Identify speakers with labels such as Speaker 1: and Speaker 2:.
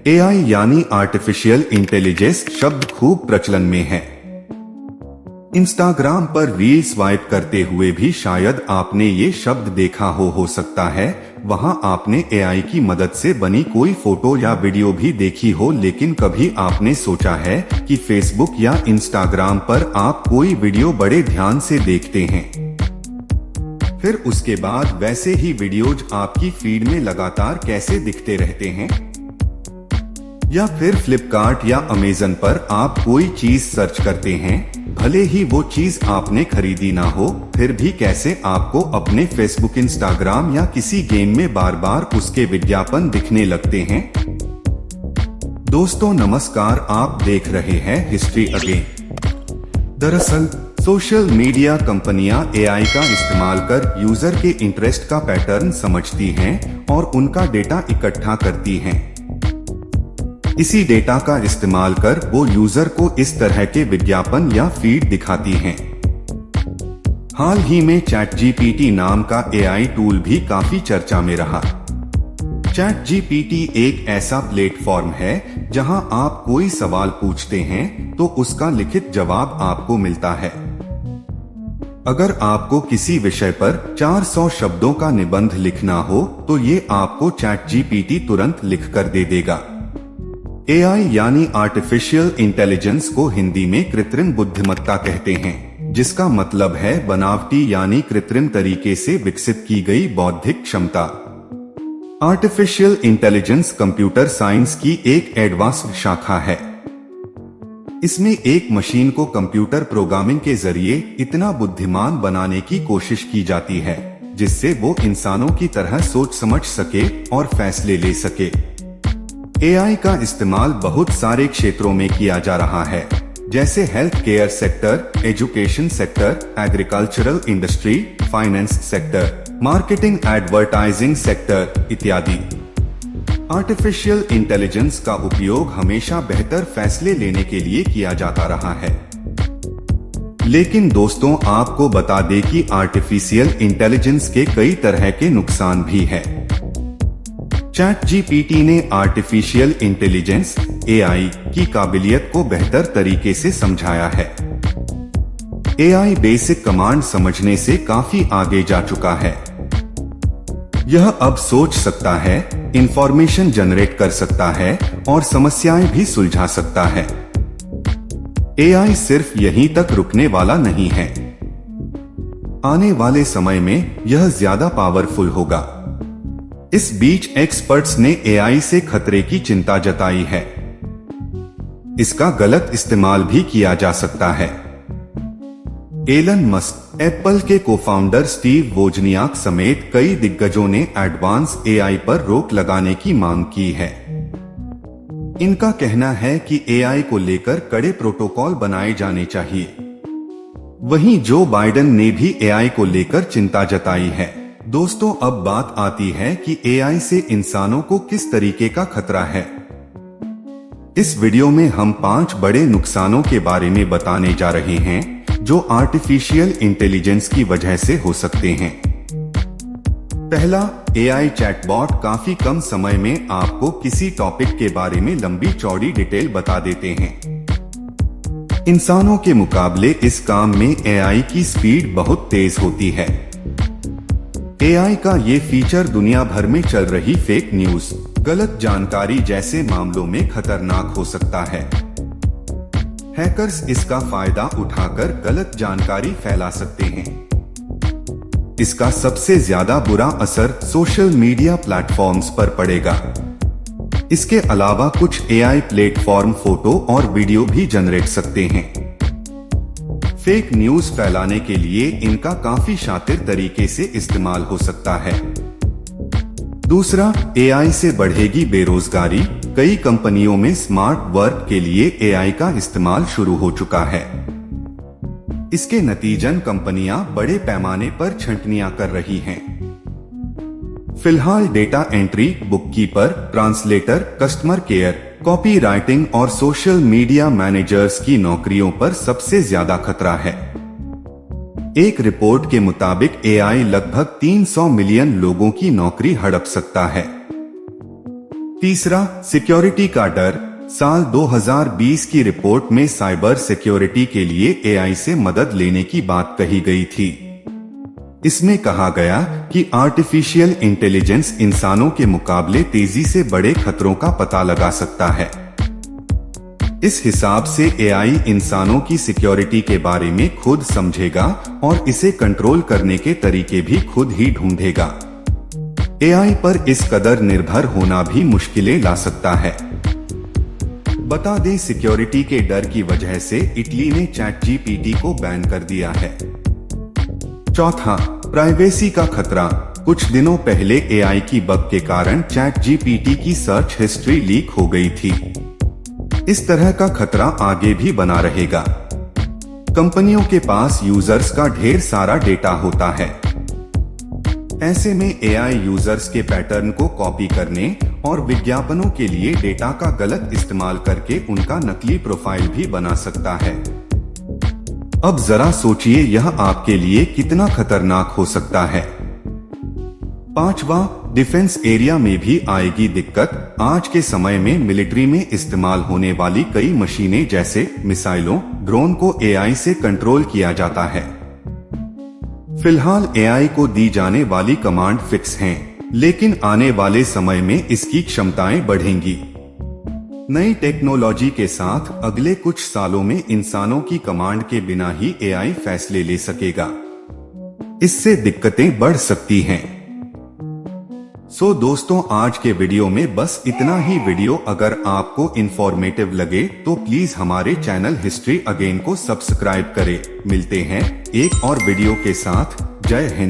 Speaker 1: AI यानी artificial intelligence शब्द खूब प्रचलन में है। इंस्टाग्राम पर रील स्वाइप करते हुए भी शायद आपने ये शब्द देखा हो सकता है। वहां आपने एआई की मदद से बनी कोई फोटो या वीडियो भी देखी हो, लेकिन कभी आपने सोचा है कि फेसबुक या इंस्टाग्राम पर आप कोई वीडियो बड़े ध्यान से देखते हैं, फिर उसके बाद वैसे ही वीडियोज आपकी फीड में लगातार कैसे दिखते रहते हैं? या फिर फ्लिपकार्ट या अमेज़न पर आप कोई चीज सर्च करते हैं, भले ही वो चीज आपने खरीदी ना हो, फिर भी कैसे आपको अपने फेसबुक, इंस्टाग्राम या किसी गेम में बार बार उसके विज्ञापन दिखने लगते हैं। दोस्तों नमस्कार, आप देख रहे हैं हिस्ट्री अगेन। दरअसल सोशल मीडिया कंपनियां एआई का इस्तेमाल कर यूजर के इंटरेस्ट का पैटर्न समझती हैं और उनका डेटा इकट्ठा करती हैं। इसी डेटा का इस्तेमाल कर वो यूजर को इस तरह के विज्ञापन या फीड दिखाती हैं। हाल ही में चैट जीपीटी नाम का एआई टूल भी काफी चर्चा में रहा। चैट जीपीटी एक ऐसा प्लेटफॉर्म है जहां आप कोई सवाल पूछते हैं तो उसका लिखित जवाब आपको मिलता है। अगर आपको किसी विषय पर 400 शब्दों का निबंध लिखना हो तो ये आपको चैट जीपीटी तुरंत लिख कर दे देगा। एआई यानी आर्टिफिशियल इंटेलिजेंस को हिंदी में कृत्रिम बुद्धिमत्ता कहते हैं, जिसका मतलब है बनावटी यानी कृत्रिम तरीके से विकसित की गई बौद्धिक क्षमता। आर्टिफिशियल इंटेलिजेंस कंप्यूटर साइंस की एक एडवांस्ड शाखा है। इसमें एक मशीन को कंप्यूटर प्रोग्रामिंग के जरिए इतना बुद्धिमान बनाने की कोशिश की जाती है जिससे वो इंसानों की तरह सोच समझ सके और फैसले ले सके। एआई का इस्तेमाल बहुत सारे क्षेत्रों में किया जा रहा है, जैसे health care sector, education sector, agricultural industry, finance sector, marketing advertising sector इत्यादि। आर्टिफिशियल इंटेलिजेंस का उपयोग हमेशा बेहतर फैसले लेने के लिए किया जाता रहा है। लेकिन दोस्तों आपको बता दें कि आर्टिफिशियल इंटेलिजेंस के कई तरह के नुकसान भी हैं। चैट जीपीटी ने आर्टिफिशियल इंटेलिजेंस एआई की काबिलियत को बेहतर तरीके से समझाया है। एआई बेसिक कमांड समझने से काफी आगे जा चुका है। यह अब सोच सकता है, इंफॉर्मेशन जनरेट कर सकता है और समस्याएं भी सुलझा सकता है। एआई सिर्फ यहीं तक रुकने वाला नहीं है। आने वाले समय में यह ज्यादा पावरफुल होगा। इस बीच एक्सपर्ट्स ने एआई से खतरे की चिंता जताई है। इसका गलत इस्तेमाल भी किया जा सकता है। एलन मस्क, एप्पल के को-फाउंडर स्टीव वोजनियाक समेत कई दिग्गजों ने एडवांस एआई पर रोक लगाने की मांग की है। इनका कहना है कि एआई को लेकर कड़े प्रोटोकॉल बनाए जाने चाहिए। वहीं जो बाइडेन ने भी एआई को लेकर चिंता जताई है। दोस्तों अब बात आती है कि एआई से इंसानों को किस तरीके का खतरा है। इस वीडियो में हम 5 बड़े नुकसानों के बारे में बताने जा रहे हैं जो आर्टिफिशियल इंटेलिजेंस की वजह से हो सकते हैं। पहला, एआई चैटबॉट काफी कम समय में आपको किसी टॉपिक के बारे में लंबी चौड़ी डिटेल बता देते हैं। इंसानों के मुकाबले इस काम में एआई की स्पीड बहुत तेज होती है। एआई का ये फीचर दुनिया भर में चल रही फेक न्यूज, गलत जानकारी जैसे मामलों में खतरनाक हो सकता है। हैकर्स इसका फायदा उठाकर गलत जानकारी फैला सकते हैं। इसका सबसे ज्यादा बुरा असर सोशल मीडिया प्लेटफॉर्म्स पर पड़ेगा। इसके अलावा कुछ एआई प्लेटफॉर्म फोटो और वीडियो भी जनरेट सकते हैं। फेक न्यूज फैलाने के लिए इनका काफी शातिर तरीके से इस्तेमाल हो सकता है। दूसरा, एआई से बढ़ेगी बेरोजगारी। कई कंपनियों में स्मार्ट वर्क के लिए एआई का इस्तेमाल शुरू हो चुका है। इसके नतीजन कंपनियां बड़े पैमाने पर छंटनियां कर रही हैं। फिलहाल data entry, bookkeeper, translator, customer care, copy writing और सोशल मीडिया मैनेजर्स की नौकरियों पर सबसे ज्यादा खतरा है। एक रिपोर्ट के मुताबिक एआई लगभग 300 मिलियन लोगों की नौकरी हड़प सकता है। तीसरा, सिक्योरिटी का डर। साल 2020 की रिपोर्ट में साइबर सिक्योरिटी के लिए एआई से मदद लेने की बात कही गई थी। इसमें कहा गया कि आर्टिफिशियल इंटेलिजेंस इंसानों के मुकाबले तेजी से बड़े खतरों का पता लगा सकता है। इस हिसाब से एआई इंसानों की सिक्योरिटी के बारे में खुद समझेगा और इसे कंट्रोल करने के तरीके भी खुद ही ढूंढेगा। एआई पर इस कदर निर्भर होना भी मुश्किलें ला सकता है। बता दें, सिक्योरिटी के डर की वजह से इटली ने चैटजीपीटी को बैन कर दिया है। चौथा, प्राइवेसी का खतरा। कुछ दिनों पहले एआई की बग के कारण चैटजीपीटी की सर्च हिस्ट्री लीक हो गई थी। इस तरह का खतरा आगे भी बना रहेगा। कंपनियों के पास यूजर्स का ढेर सारा डेटा होता है। ऐसे में एआई यूजर्स के पैटर्न को कॉपी करने और विज्ञापनों के लिए डेटा का गलत इस्तेमाल करके उनका नकली प्रोफाइल भी बना सकता है। अब जरा सोचिए, यह आपके लिए कितना खतरनाक हो सकता है। पांचवा, डिफेंस एरिया में भी आएगी दिक्कत। आज के समय में मिलिट्री में इस्तेमाल होने वाली कई मशीनें जैसे मिसाइलों, ड्रोन को एआई से कंट्रोल किया जाता है। फिलहाल एआई को दी जाने वाली कमांड फिक्स हैं, लेकिन आने वाले समय में इसकी क्षमताएं बढ़ेंगी। नई टेक्नोलॉजी के साथ अगले कुछ सालों में इंसानों की कमांड के बिना ही एआई फैसले ले सकेगा। इससे दिक्कतें बढ़ सकती हैं। सो दोस्तों, आज के वीडियो में बस इतना ही। वीडियो अगर आपको इंफॉर्मेटिव लगे तो प्लीज हमारे चैनल हिस्ट्री अगेन को सब्सक्राइब करें। मिलते हैं एक और वीडियो के साथ। जय हिंद।